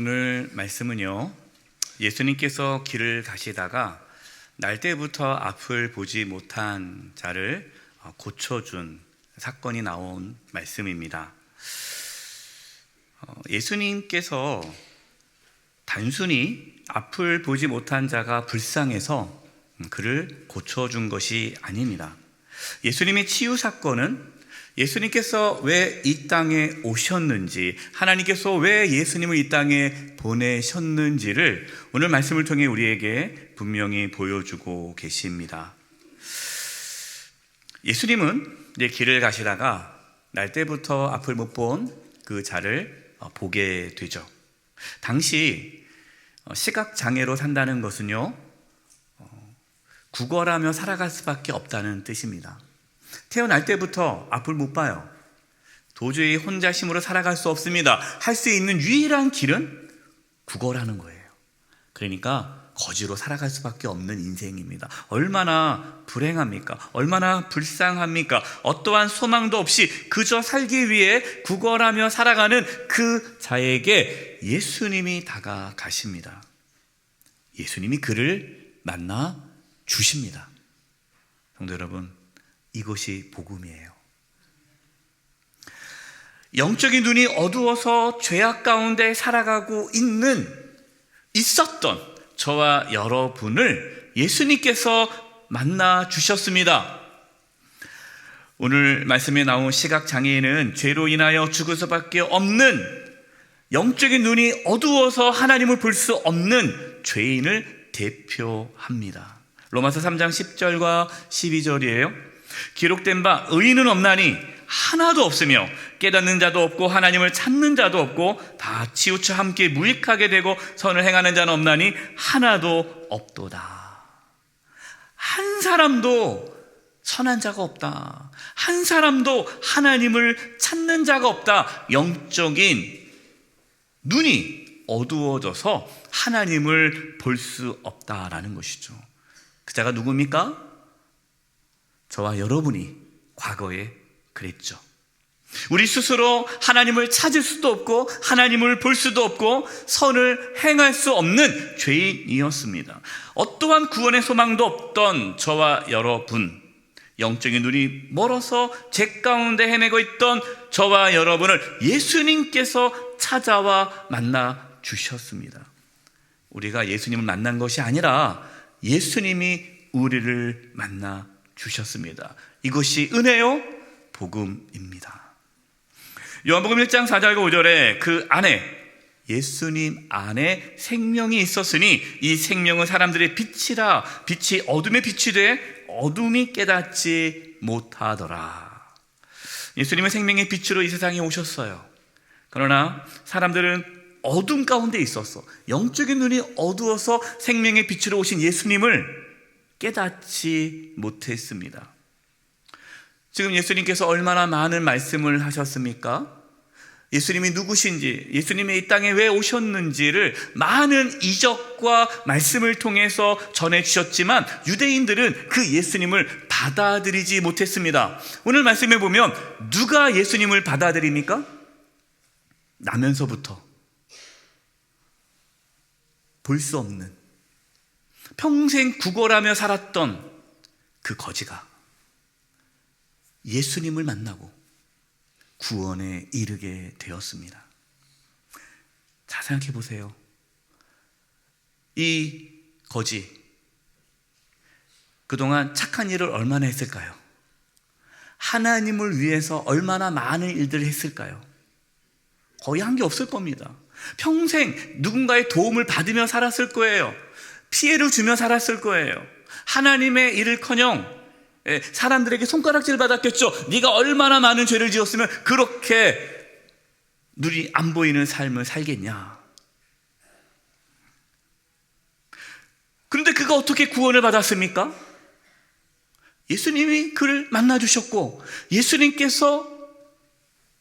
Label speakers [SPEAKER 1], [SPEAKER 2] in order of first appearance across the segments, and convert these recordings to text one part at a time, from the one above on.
[SPEAKER 1] 오늘 말씀은요, 예수님께서 길을 가시다가 날때부터 앞을 보지 못한 자를 고쳐준 사건이 나온 말씀입니다. 예수님께서 단순히 앞을 보지 못한 자가 불쌍해서 그를 고쳐준 것이 아닙니다. 예수님의 치유 사건은 예수님께서 왜 이 땅에 오셨는지, 하나님께서 왜 예수님을 이 땅에 보내셨는지를 오늘 말씀을 통해 우리에게 분명히 보여주고 계십니다. 예수님은 이제 길을 가시다가 날때부터 앞을 못 본 그 자를 보게 되죠. 당시 시각장애로 산다는 것은요, 구걸하며 살아갈 수밖에 없다는 뜻입니다. 태어날 때부터 앞을 못 봐요. 도저히 혼자 힘으로 살아갈 수 없습니다. 할 수 있는 유일한 길은 구걸하는 거예요. 그러니까 거지로 살아갈 수밖에 없는 인생입니다. 얼마나 불행합니까? 얼마나 불쌍합니까? 어떠한 소망도 없이 그저 살기 위해 구걸하며 살아가는 그 자에게 예수님이 다가가십니다. 예수님이 그를 만나 주십니다. 성도 여러분, 이것이 복음이에요. 영적인 눈이 어두워서 죄악 가운데 살아가고 있었던 저와 여러분을 예수님께서 만나 주셨습니다. 오늘 말씀에 나온 시각장애인은 죄로 인하여 죽을 수밖에 없는, 영적인 눈이 어두워서 하나님을 볼 수 없는 죄인을 대표합니다. 로마서 3장 10절과 12절이에요. 기록된 바 의인은 없나니 하나도 없으며 깨닫는 자도 없고 하나님을 찾는 자도 없고 다 치우쳐 함께 무익하게 되고 선을 행하는 자는 없나니 하나도 없도다. 한 사람도 선한 자가 없다. 한 사람도 하나님을 찾는 자가 없다. 영적인 눈이 어두워져서 하나님을 볼 수 없다라는 것이죠. 그 자가 누굽니까? 저와 여러분이 과거에 그랬죠. 우리 스스로 하나님을 찾을 수도 없고 하나님을 볼 수도 없고 선을 행할 수 없는 죄인이었습니다. 어떠한 구원의 소망도 없던 저와 여러분, 영적인 눈이 멀어서 죄 가운데 헤매고 있던 저와 여러분을 예수님께서 찾아와 만나 주셨습니다. 우리가 예수님을 만난 것이 아니라 예수님이 우리를 만나 주셨습니다. 이것이 은혜요, 복음입니다. 요한복음 1장 4절과 5절에 그 안에, 예수님 안에 생명이 있었으니 이 생명은 사람들의 빛이라. 빛이 어둠의 빛이 돼 어둠이 깨닫지 못하더라. 예수님은 생명의 빛으로 이 세상에 오셨어요. 그러나 사람들은 어둠 가운데 있었어. 영적인 눈이 어두워서 생명의 빛으로 오신 예수님을 깨닫지 못했습니다. 지금 예수님께서 얼마나 많은 말씀을 하셨습니까? 예수님이 누구신지, 예수님이 이 땅에 왜 오셨는지를 많은 이적과 말씀을 통해서 전해주셨지만 유대인들은 그 예수님을 받아들이지 못했습니다. 오늘 말씀에 보면 누가 예수님을 받아들입니까? 나면서부터 볼 수 없는, 평생 구걸하며 살았던 그 거지가 예수님을 만나고 구원에 이르게 되었습니다. 자, 생각해 보세요. 이 거지, 그동안 착한 일을 얼마나 했을까요? 하나님을 위해서 얼마나 많은 일들을 했을까요? 거의 한 게 없을 겁니다. 평생 누군가의 도움을 받으며 살았을 거예요. 피해를 주며 살았을 거예요. 하나님의 일을커녕 사람들에게 손가락질 받았겠죠. 네가 얼마나 많은 죄를 지었으면 그렇게 눈이 안 보이는 삶을 살겠냐. 그런데 그가 어떻게 구원을 받았습니까? 예수님이 그를 만나주셨고 예수님께서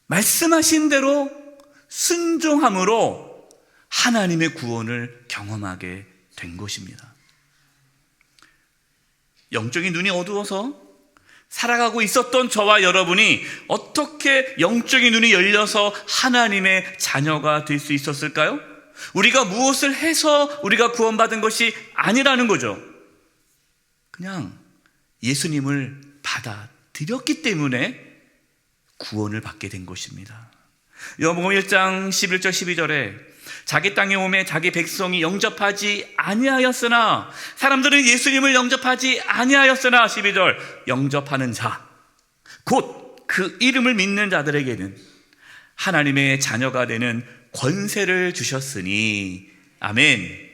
[SPEAKER 1] 말씀하신 대로 순종함으로 하나님의 구원을 경험하게 된 것입니다. 영적인 눈이 어두워서 살아가고 있었던 저와 여러분이 어떻게 영적인 눈이 열려서 하나님의 자녀가 될 수 있었을까요? 우리가 무엇을 해서 우리가 구원받은 것이 아니라는 거죠. 그냥 예수님을 받아들였기 때문에 구원을 받게 된 것입니다. 요한복음 1장 11절 12절에 자기 땅에 오매 자기 백성이 영접하지 아니하였으나, 사람들은 예수님을 영접하지 아니하였으나 12절 영접하는 자, 곧 그 이름을 믿는 자들에게는 하나님의 자녀가 되는 권세를 주셨으니. 아멘.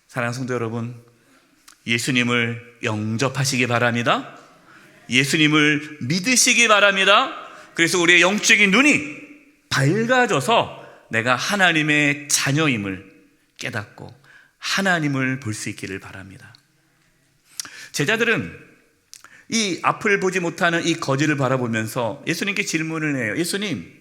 [SPEAKER 1] 사랑하는 성도 여러분, 예수님을 영접하시기 바랍니다. 예수님을 믿으시기 바랍니다. 그래서 우리의 영적인 눈이 밝아져서 내가 하나님의 자녀임을 깨닫고 하나님을 볼 수 있기를 바랍니다. 제자들은 이 앞을 보지 못하는 이 거지를 바라보면서 예수님께 질문을 해요. 예수님,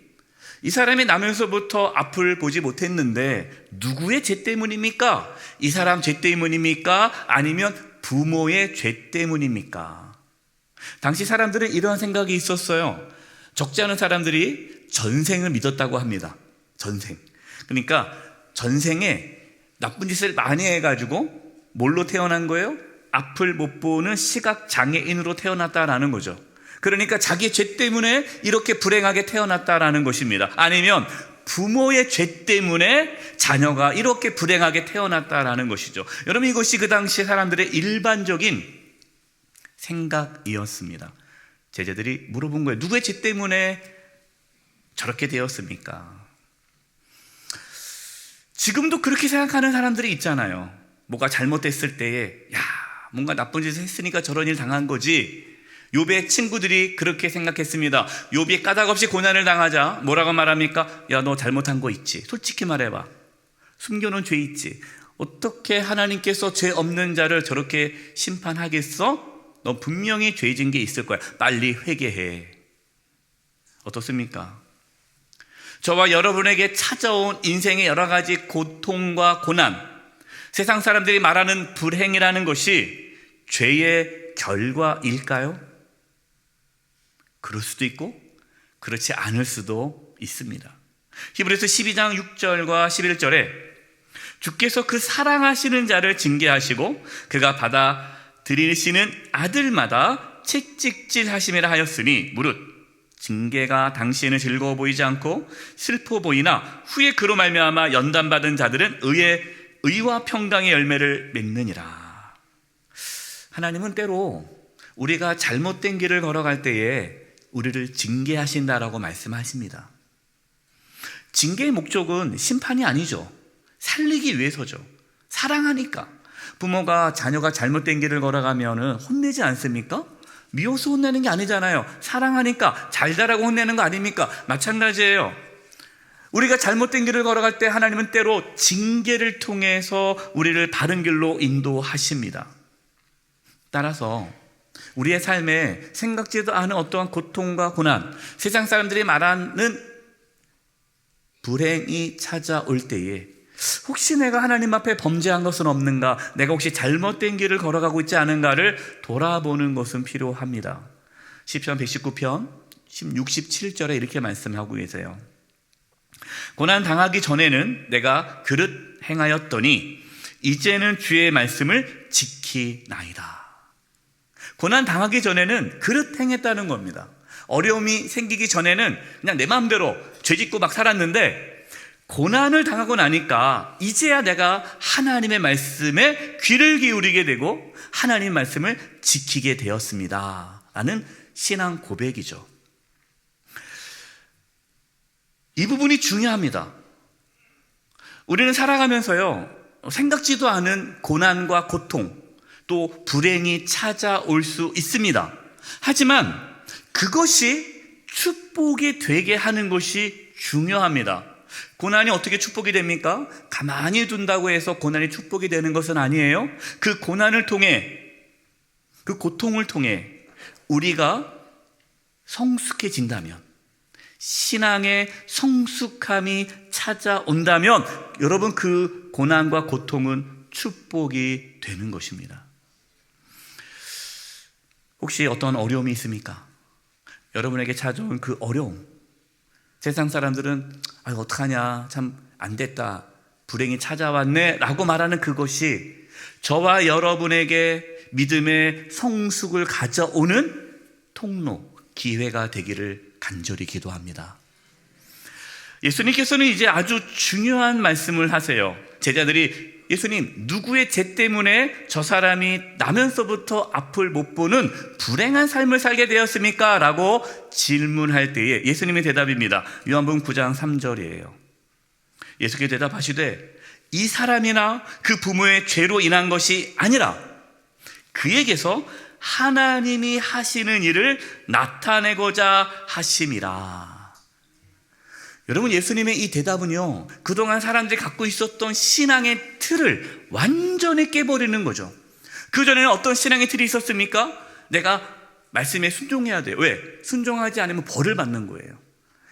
[SPEAKER 1] 이 사람이 나면서부터 앞을 보지 못했는데 누구의 죄 때문입니까? 이 사람 죄 때문입니까? 아니면 부모의 죄 때문입니까? 당시 사람들은 이러한 생각이 있었어요. 적지 않은 사람들이 전생을 믿었다고 합니다. 전생. 그러니까 전생에 나쁜 짓을 많이 해가지고 뭘로 태어난 거예요? 앞을 못 보는 시각장애인으로 태어났다라는 거죠. 그러니까 자기 죄 때문에 이렇게 불행하게 태어났다라는 것입니다. 아니면 부모의 죄 때문에 자녀가 이렇게 불행하게 태어났다라는 것이죠. 여러분, 이것이 그 당시 사람들의 일반적인 생각이었습니다. 제자들이 물어본 거예요. 누구의 죄 때문에 저렇게 되었습니까? 지금도 그렇게 생각하는 사람들이 있잖아요. 뭐가 잘못됐을 때에 뭔가 나쁜 짓을 했으니까 저런 일 당한 거지. 욥의 친구들이 그렇게 생각했습니다. 욥이 까닭없이 고난을 당하자 뭐라고 말합니까? 야, 너 잘못한 거 있지? 솔직히 말해봐. 숨겨놓은 죄 있지? 어떻게 하나님께서 죄 없는 자를 저렇게 심판하겠어? 너 분명히 죄 지은 게 있을 거야. 빨리 회개해. 어떻습니까? 저와 여러분에게 찾아온 인생의 여러 가지 고통과 고난, 세상 사람들이 말하는 불행이라는 것이 죄의 결과일까요? 그럴 수도 있고 그렇지 않을 수도 있습니다. 히브리서 12장 6절과 11절에 주께서 그 사랑하시는 자를 징계하시고 그가 받아들이시는 아들마다 채찍질하심이라 하였으니 무릇 징계가 당시에는 즐거워 보이지 않고 슬퍼 보이나 후에 그로 말미암아 연단받은 자들은 의와 평강의 열매를 맺느니라. 하나님은 때로 우리가 잘못된 길을 걸어갈 때에 우리를 징계하신다라고 말씀하십니다. 징계의 목적은 심판이 아니죠. 살리기 위해서죠. 사랑하니까. 부모가 자녀가 잘못된 길을 걸어가면 혼내지 않습니까? 미워서 혼내는 게 아니잖아요. 사랑하니까 잘자라고 혼내는 거 아닙니까? 마찬가지예요. 우리가 잘못된 길을 걸어갈 때 하나님은 때로 징계를 통해서 우리를 바른 길로 인도하십니다. 따라서 우리의 삶에 생각지도 않은 어떠한 고통과 고난, 세상 사람들이 말하는 불행이 찾아올 때에 혹시 내가 하나님 앞에 범죄한 것은 없는가, 내가 혹시 잘못된 길을 걸어가고 있지 않은가를 돌아보는 것은 필요합니다. 시편 119편 67절에 이렇게 말씀하고 계세요. 고난 당하기 전에는 내가 그릇 행하였더니 이제는 주의 말씀을 지키나이다. 고난 당하기 전에는 그릇 행했다는 겁니다. 어려움이 생기기 전에는 그냥 내 마음대로 죄짓고 막 살았는데 고난을 당하고 나니까 이제야 내가 하나님의 말씀에 귀를 기울이게 되고 하나님의 말씀을 지키게 되었습니다 라는 신앙 고백이죠. 이 부분이 중요합니다. 우리는 살아가면서요, 생각지도 않은 고난과 고통, 또 불행이 찾아올 수 있습니다. 하지만 그것이 축복이 되게 하는 것이 중요합니다. 고난이 어떻게 축복이 됩니까? 가만히 둔다고 해서 고난이 축복이 되는 것은 아니에요. 그 고난을 통해, 그 고통을 통해 우리가 성숙해진다면, 신앙의 성숙함이 찾아온다면 여러분, 그 고난과 고통은 축복이 되는 것입니다. 혹시 어떤 어려움이 있습니까? 여러분에게 찾아온 그 어려움, 세상 사람들은 어떡하냐, 참 안 됐다, 불행이 찾아왔네 라고 말하는 그것이 저와 여러분에게 믿음의 성숙을 가져오는 통로, 기회가 되기를 간절히 기도합니다. 예수님께서는 이제 아주 중요한 말씀을 하세요. 제자들이 예수님, 누구의 죄 때문에 저 사람이 나면서부터 앞을 못 보는 불행한 삶을 살게 되었습니까? 라고 질문할 때에 예수님의 대답입니다. 요한복음 9장 3절이에요. 예수께서 대답하시되 이 사람이나 그 부모의 죄로 인한 것이 아니라 그에게서 하나님이 하시는 일을 나타내고자 하심이라. 여러분, 예수님의 이 대답은요, 그동안 사람들이 갖고 있었던 신앙의 틀을 완전히 깨버리는 거죠. 그전에는 어떤 신앙의 틀이 있었습니까? 내가 말씀에 순종해야 돼요. 왜? 순종하지 않으면 벌을 받는 거예요.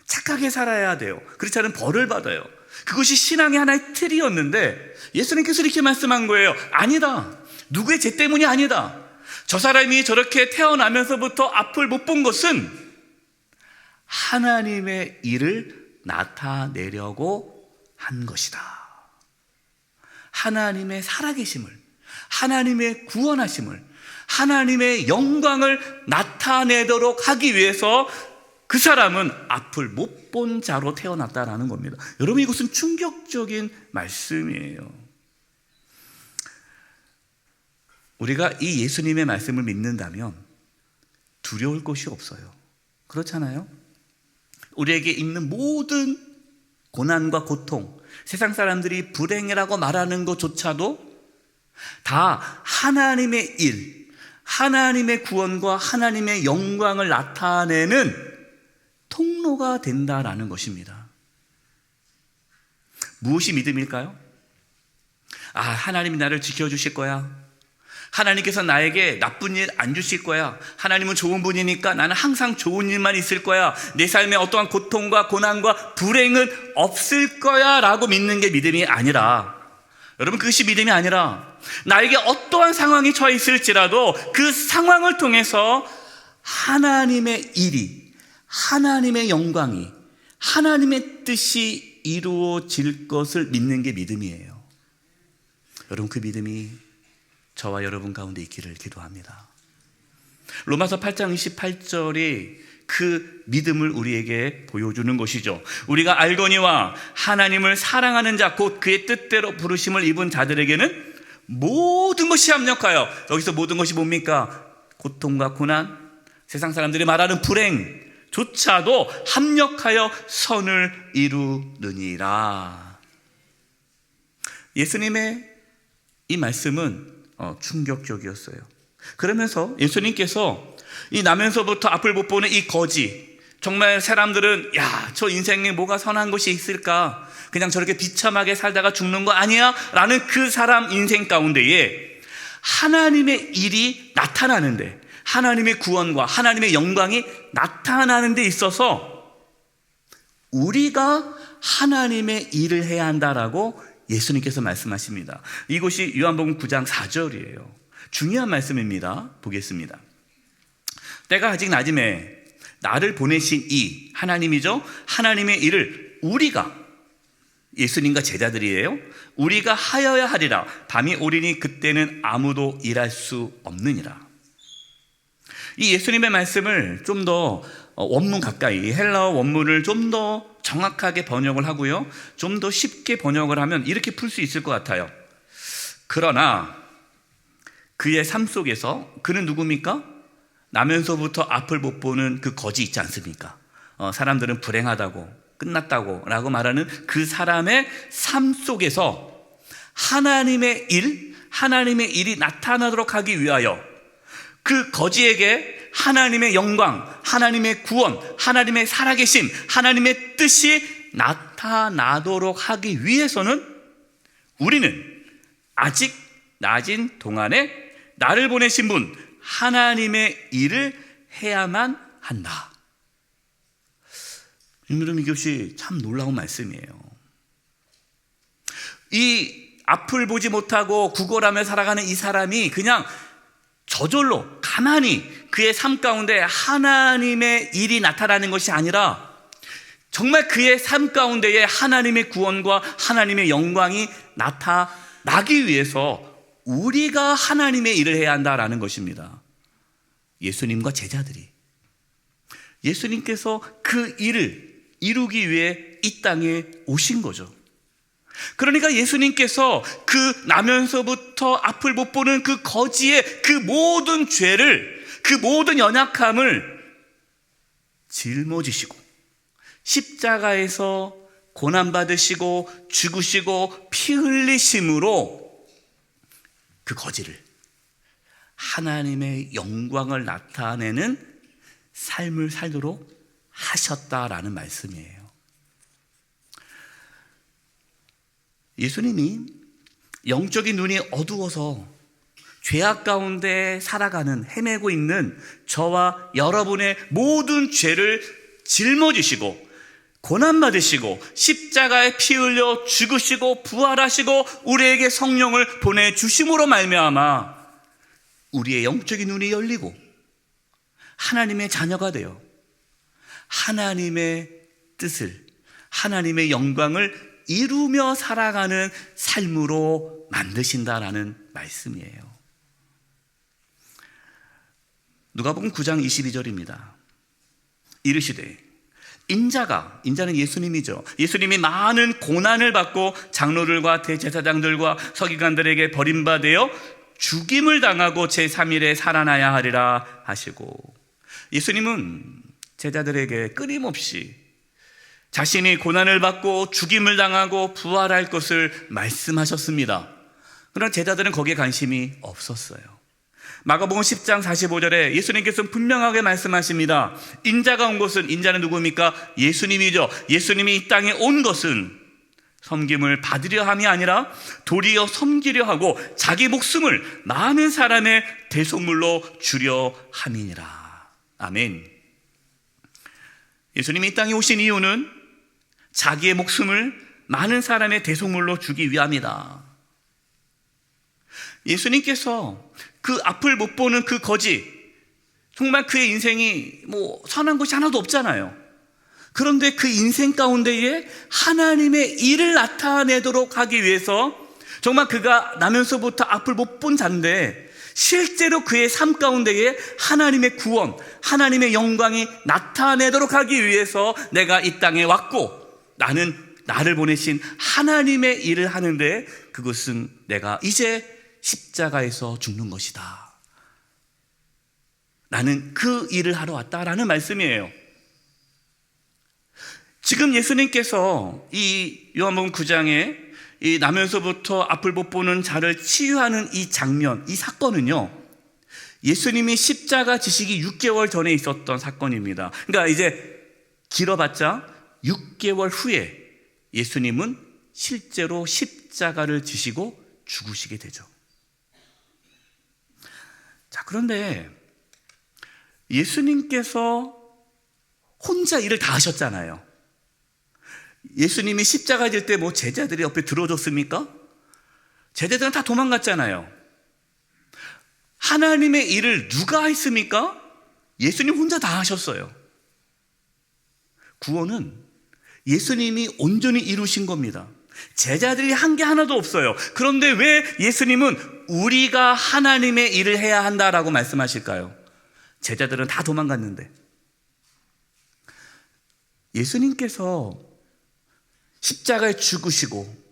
[SPEAKER 1] 착하게 살아야 돼요. 그렇지 않으면 벌을 받아요. 그것이 신앙의 하나의 틀이었는데 예수님께서 이렇게 말씀한 거예요. 아니다. 누구의 죄 때문이 아니다. 저 사람이 저렇게 태어나면서부터 앞을 못 본 것은 하나님의 일을 나타내려고 한 것이다. 하나님의 살아계심을, 하나님의 구원하심을, 하나님의 영광을 나타내도록 하기 위해서 그 사람은 앞을 못 본 자로 태어났다라는 겁니다. 여러분, 이것은 충격적인 말씀이에요. 우리가 이 예수님의 말씀을 믿는다면 두려울 것이 없어요. 그렇잖아요? 우리에게 있는 모든 고난과 고통, 세상 사람들이 불행이라고 말하는 것조차도 다 하나님의 일, 하나님의 구원과 하나님의 영광을 나타내는 통로가 된다라는 것입니다. 무엇이 믿음일까요? 하나님이 나를 지켜주실 거야. 하나님께서 나에게 나쁜 일 안 주실 거야. 하나님은 좋은 분이니까 나는 항상 좋은 일만 있을 거야. 내 삶에 어떠한 고통과 고난과 불행은 없을 거야 라고 믿는 게 믿음이 아니라, 여러분, 그것이 믿음이 아니라 나에게 어떠한 상황이 처해 있을지라도 그 상황을 통해서 하나님의 일이, 하나님의 영광이, 하나님의 뜻이 이루어질 것을 믿는 게 믿음이에요. 여러분, 그 믿음이 저와 여러분 가운데 있기를 기도합니다. 로마서 8장 28절이 그 믿음을 우리에게 보여주는 것이죠. 우리가 알거니와 하나님을 사랑하는 자, 곧 그의 뜻대로 부르심을 입은 자들에게는 모든 것이 합력하여, 여기서 모든 것이 뭡니까? 고통과 고난, 세상 사람들이 말하는 불행조차도 합력하여 선을 이루느니라. 예수님의 이 말씀은 충격적이었어요. 그러면서 예수님께서 이 나면서부터 앞을 못 보는 이 거지, 정말 사람들은 저 인생에 뭐가 선한 것이 있을까? 그냥 저렇게 비참하게 살다가 죽는 거 아니야? 라는 그 사람 인생 가운데에 하나님의 일이 나타나는데, 하나님의 구원과 하나님의 영광이 나타나는 데 있어서 우리가 하나님의 일을 해야 한다라고 예수님께서 말씀하십니다. 이것이 요한복음 9장 4절이에요. 중요한 말씀입니다. 보겠습니다. 때가 아직 낮음에 나를 보내신 이 하나님이죠. 하나님의 일을 우리가, 예수님과 제자들이에요, 우리가 하여야 하리라. 밤이 오리니 그때는 아무도 일할 수 없느니라. 이 예수님의 말씀을 좀 더 원문 가까이, 헬라어 원문을 좀 더 정확하게 번역을 하고요, 좀 더 쉽게 번역을 하면 이렇게 풀 수 있을 것 같아요. 그러나 그의 삶 속에서, 그는 누굽니까? 나면서부터 앞을 못 보는 그 거지 있지 않습니까? 사람들은 불행하다고, 끝났다고 라고 말하는 그 사람의 삶 속에서 하나님의 일, 하나님의 일이 나타나도록 하기 위하여 그 거지에게 하나님의 영광, 하나님의 구원, 하나님의 살아계심, 하나님의 뜻이 나타나도록 하기 위해서는 우리는 아직 낮은 동안에 나를 보내신 분, 하나님의 일을 해야만 한다. 여러분, 이것이 참 놀라운 말씀이에요. 이 앞을 보지 못하고 구걸하며 살아가는 이 사람이 그냥 저절로 가만히 그의 삶 가운데 하나님의 일이 나타나는 것이 아니라 정말 그의 삶 가운데에 하나님의 구원과 하나님의 영광이 나타나기 위해서 우리가 하나님의 일을 해야 한다라는 것입니다. 예수님과 제자들이. 예수님께서 그 일을 이루기 위해 이 땅에 오신 거죠. 그러니까 예수님께서 그 나면서부터 앞을 못 보는 그 거지의 그 모든 죄를, 그 모든 연약함을 짊어지시고 십자가에서 고난받으시고 죽으시고 피 흘리심으로 그 거지를 하나님의 영광을 나타내는 삶을 살도록 하셨다라는 말씀이에요. 예수님이 영적인 눈이 어두워서 죄악 가운데 살아가는, 헤매고 있는 저와 여러분의 모든 죄를 짊어지시고 고난받으시고 십자가에 피 흘려 죽으시고 부활하시고 우리에게 성령을 보내주심으로 말미암아 우리의 영적인 눈이 열리고 하나님의 자녀가 되어 하나님의 뜻을, 하나님의 영광을 이루며 살아가는 삶으로 만드신다라는 말씀이에요. 누가복음 9장 22절입니다. 이르시되 인자는 예수님이죠. 예수님이 많은 고난을 받고 장로들과 대제사장들과 서기관들에게 버림받아 죽임을 당하고 제3일에 살아나야 하리라 하시고, 예수님은 제자들에게 끊임없이 자신이 고난을 받고 죽임을 당하고 부활할 것을 말씀하셨습니다. 그러나 제자들은 거기에 관심이 없었어요. 마가복음 10장 45절에 예수님께서는 분명하게 말씀하십니다. 인자가 온 것은, 인자는 누구입니까? 예수님이죠. 예수님이 이 땅에 온 것은 섬김을 받으려 함이 아니라 도리어 섬기려 하고 자기 목숨을 많은 사람의 대속물로 주려 함이니라. 아멘. 예수님이 이 땅에 오신 이유는 자기의 목숨을 많은 사람의 대속물로 주기 위함이다. 예수님께서 그 앞을 못 보는 그 거지, 정말 그의 인생이 선한 것이 하나도 없잖아요. 그런데 그 인생 가운데에 하나님의 일을 나타내도록 하기 위해서 정말 그가 나면서부터 앞을 못 본 자인데 실제로 그의 삶 가운데에 하나님의 구원, 하나님의 영광이 나타내도록 하기 위해서 내가 이 땅에 왔고 나를 보내신 하나님의 일을 하는데 그것은 내가 이제 십자가에서 죽는 것이다. 나는 그 일을 하러 왔다라는 말씀이에요. 지금 예수님께서 이 요한복음 9장에 이 나면서부터 앞을 못 보는 자를 치유하는 이 장면, 이 사건은요, 예수님이 십자가 지시기 6개월 전에 있었던 사건입니다. 그러니까 이제 길어봤자 6개월 후에 예수님은 실제로 십자가를 지시고 죽으시게 되죠. 자, 그런데 예수님께서 혼자 일을 다 하셨잖아요. 예수님이 십자가 질 때 제자들이 옆에 들어줬습니까? 제자들은 다 도망갔잖아요. 하나님의 일을 누가 했습니까? 예수님 혼자 다 하셨어요. 구원은 예수님이 온전히 이루신 겁니다. 제자들이 한 게 하나도 없어요. 그런데 왜 예수님은 우리가 하나님의 일을 해야 한다라고 말씀하실까요? 제자들은 다 도망갔는데. 예수님께서 십자가에 죽으시고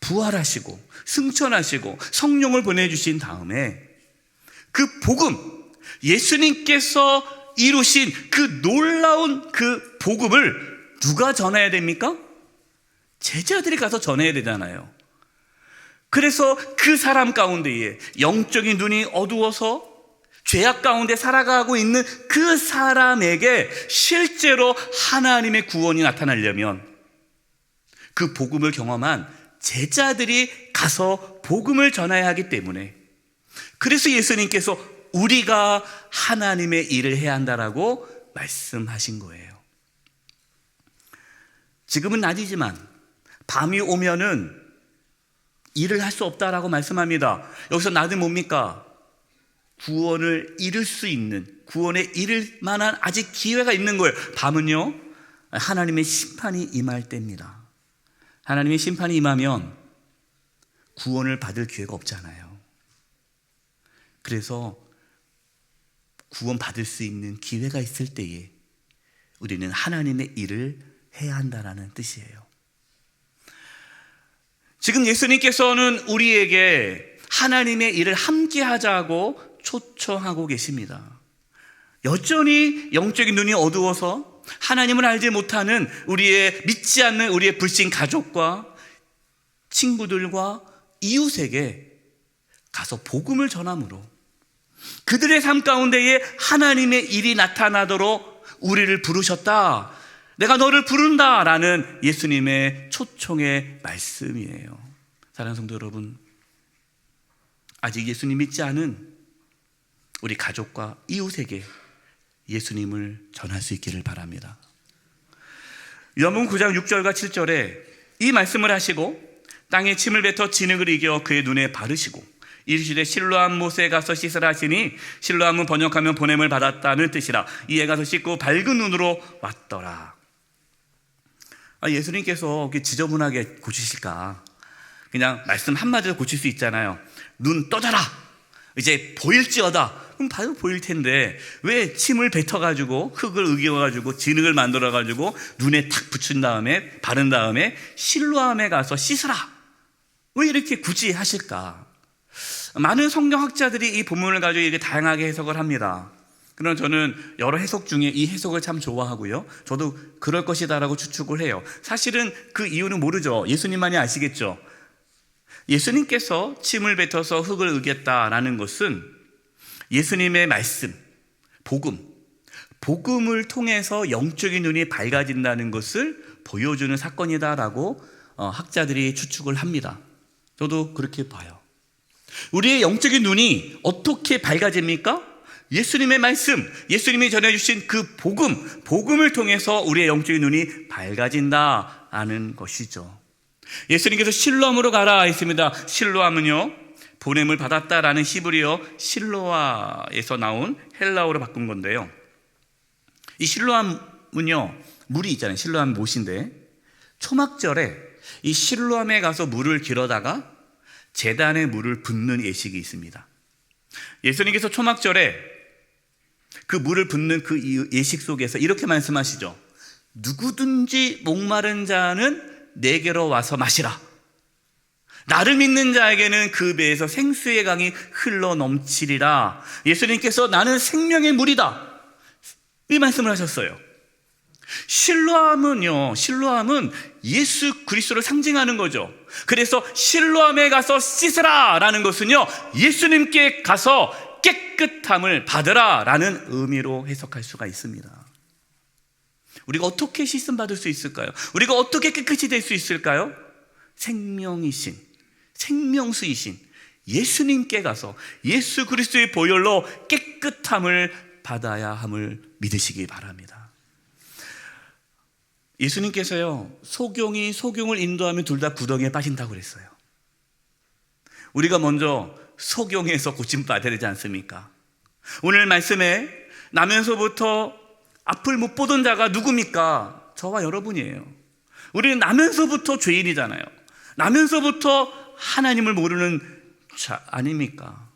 [SPEAKER 1] 부활하시고 승천하시고 성령을 보내주신 다음에 그 복음, 예수님께서 이루신 그 놀라운 그 복음을 누가 전해야 됩니까? 제자들이 가서 전해야 되잖아요. 그래서 그 사람 가운데에 영적인 눈이 어두워서 죄악 가운데 살아가고 있는 그 사람에게 실제로 하나님의 구원이 나타나려면 그 복음을 경험한 제자들이 가서 복음을 전해야 하기 때문에, 그래서 예수님께서 우리가 하나님의 일을 해야 한다라고 말씀하신 거예요. 지금은 낮이지만 밤이 오면은 일을 할 수 없다라고 말씀합니다. 여기서 낮은 뭡니까? 구원을 이룰 수 있는, 구원에 이를 만한 아직 기회가 있는 거예요. 밤은요, 하나님의 심판이 임할 때입니다. 하나님의 심판이 임하면 구원을 받을 기회가 없잖아요. 그래서 구원 받을 수 있는 기회가 있을 때에 우리는 하나님의 일을 해야 한다는 뜻이에요. 지금 예수님께서는 우리에게 하나님의 일을 함께 하자고 초청하고 계십니다. 여전히 영적인 눈이 어두워서 하나님을 알지 못하는 우리의 믿지 않는 우리의 불신 가족과 친구들과 이웃에게 가서 복음을 전함으로 그들의 삶 가운데에 하나님의 일이 나타나도록 우리를 부르셨다. 내가 너를 부른다 라는 예수님의 초청의 말씀이에요. 사랑하는 성도 여러분, 아직 예수님 믿지 않은 우리 가족과 이웃에게 예수님을 전할 수 있기를 바랍니다. 요한복음 9장 6절과 7절에 이 말씀을 하시고 땅에 침을 뱉어 진흙을 이겨 그의 눈에 바르시고 이르시되 실로암 못에 가서 씻으라 하시니 실로암은 번역하면 보냄을 받았다는 뜻이라. 이에 가서 씻고 밝은 눈으로 왔더라. 예수님께서 지저분하게 고치실까? 그냥 말씀 한마디로 고칠 수 있잖아요. 눈 떠져라, 이제 보일지어다. 그럼 바로 보일 텐데 왜 침을 뱉어가지고 흙을 으겨가지고 진흙을 만들어가지고 눈에 탁 붙인 다음에 바른 다음에 실로암에 가서 씻으라, 왜 이렇게 굳이 하실까? 많은 성경학자들이 이 본문을 가지고 이렇게 다양하게 해석을 합니다. 그러나 저는 여러 해석 중에 이 해석을 참 좋아하고요, 저도 그럴 것이다라고 추측을 해요. 사실은 그 이유는 모르죠. 예수님만이 아시겠죠. 예수님께서 침을 뱉어서 흙을 으겠다라는 것은 예수님의 말씀, 복음을 통해서 영적인 눈이 밝아진다는 것을 보여주는 사건이다라고 학자들이 추측을 합니다. 저도 그렇게 봐요. 우리의 영적인 눈이 어떻게 밝아집니까? 예수님의 말씀, 예수님이 전해주신 그 복음을 통해서 우리의 영적인 눈이 밝아진다는 것이죠. 예수님께서 실로암으로 가라 했습니다. 실로암은요, 보냄을 받았다라는 히브리어 실로아에서 나온 헬라어로 바꾼 건데요, 이 실로암은요, 물이 있잖아요. 실로암 못인데 초막절에 이 실로암에 가서 물을 길어다가 제단에 물을 붓는 예식이 있습니다. 예수님께서 초막절에 그 물을 붓는 그 예식 속에서 이렇게 말씀하시죠. 누구든지 목마른 자는 내게로 와서 마시라. 나를 믿는 자에게는 그 배에서 생수의 강이 흘러 넘치리라. 예수님께서 나는 생명의 물이다, 이 말씀을 하셨어요. 실로암은 예수 그리스도를 상징하는 거죠. 그래서 실로암에 가서 씻으라 라는 것은요, 예수님께 가서 깨끗함을 받으라 라는 의미로 해석할 수가 있습니다. 우리가 어떻게 씻음 받을 수 있을까요? 우리가 어떻게 깨끗이 될 수 있을까요? 생명이신, 생명수이신 예수님께 가서 예수 그리스도의 보혈로 깨끗함을 받아야 함을 믿으시기 바랍니다. 예수님께서요, 소경이 소경을 인도하면 둘 다 구덩이에 빠진다고 그랬어요. 우리가 먼저 소경에서 고침받아야 되지 않습니까? 오늘 말씀에 나면서부터 앞을 못 보던 자가 누굽니까? 저와 여러분이에요. 우리는 나면서부터 죄인이잖아요. 나면서부터 하나님을 모르는 자 아닙니까?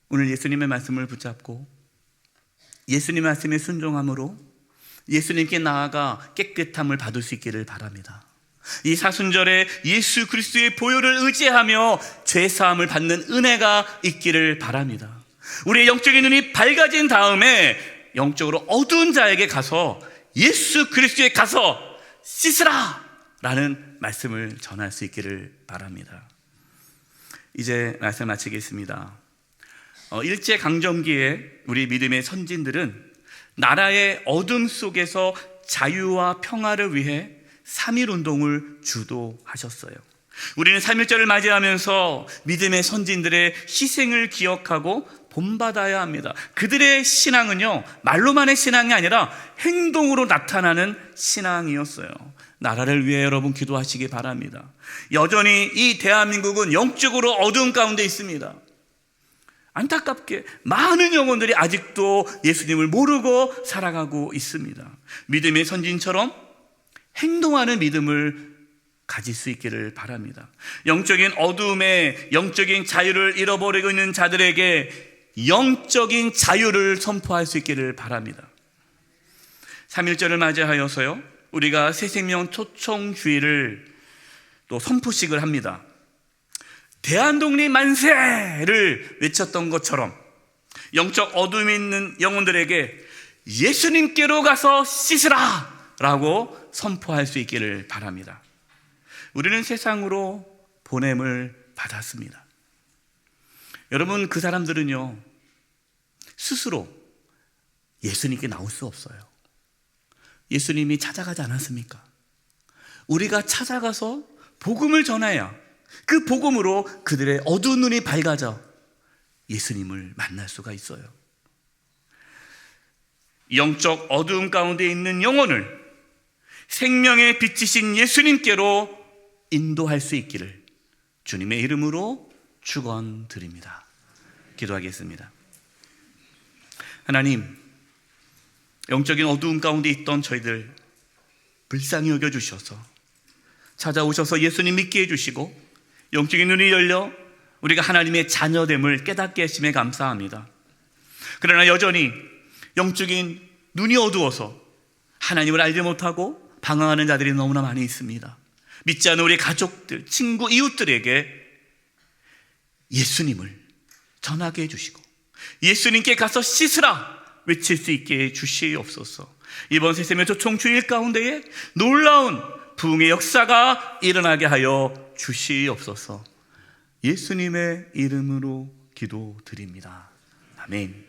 [SPEAKER 1] 오늘 예수님의 말씀을 붙잡고 예수님의 말씀에 순종함으로 예수님께 나아가 깨끗함을 받을 수 있기를 바랍니다. 이 사순절에 예수 그리스도의 보혈을 의지하며 죄사함을 받는 은혜가 있기를 바랍니다. 우리의 영적인 눈이 밝아진 다음에 영적으로 어두운 자에게 가서 예수 그리스도에 가서 씻으라 라는 말씀을 전할 수 있기를 바랍니다. 이제 말씀 마치겠습니다. 일제강점기에 우리 믿음의 선진들은 나라의 어둠 속에서 자유와 평화를 위해 3.1 운동을 주도하셨어요. 우리는 3.1절을 맞이하면서 믿음의 선진들의 희생을 기억하고 본받아야 합니다. 그들의 신앙은요, 말로만의 신앙이 아니라 행동으로 나타나는 신앙이었어요. 나라를 위해 여러분 기도하시기 바랍니다. 여전히 이 대한민국은 영적으로 어두운 가운데 있습니다. 안타깝게 많은 영혼들이 아직도 예수님을 모르고 살아가고 있습니다. 믿음의 선진처럼 행동하는 믿음을 가질 수 있기를 바랍니다. 영적인 어두움에 영적인 자유를 잃어버리고 있는 자들에게 영적인 자유를 선포할 수 있기를 바랍니다. 3.1절을 맞이하여서요, 우리가 새생명 초청주의를 또 선포식을 합니다. 대한독립 만세를 외쳤던 것처럼 영적 어둠이 있는 영혼들에게 예수님께로 가서 씻으라 라고 선포할 수 있기를 바랍니다. 우리는 세상으로 보냄을 받았습니다. 여러분, 그 사람들은요, 스스로 예수님께 나올 수 없어요. 예수님이 찾아가지 않았습니까? 우리가 찾아가서 복음을 전해야 그 복음으로 그들의 어두운 눈이 밝아져 예수님을 만날 수가 있어요. 영적 어두움 가운데 있는 영혼을 생명의 빛이신 예수님께로 인도할 수 있기를 주님의 이름으로 축원드립니다. 기도하겠습니다. 하나님, 영적인 어두움 가운데 있던 저희들 불쌍히 여겨주셔서 찾아오셔서 예수님 믿게 해주시고 영적인 눈이 열려 우리가 하나님의 자녀됨을 깨닫게 하심에 감사합니다. 그러나 여전히 영적인 눈이 어두워서 하나님을 알지 못하고 방황하는 자들이 너무나 많이 있습니다. 믿지 않는 우리 가족들, 친구, 이웃들에게 예수님을 전하게 해주시고 예수님께 가서 씻으라 외칠 수 있게 해주시옵소서. 이번 새생명 초청주일 가운데에 놀라운 부흥의 역사가 일어나게 하여 주시옵소서. 예수님의 이름으로 기도드립니다. 아멘.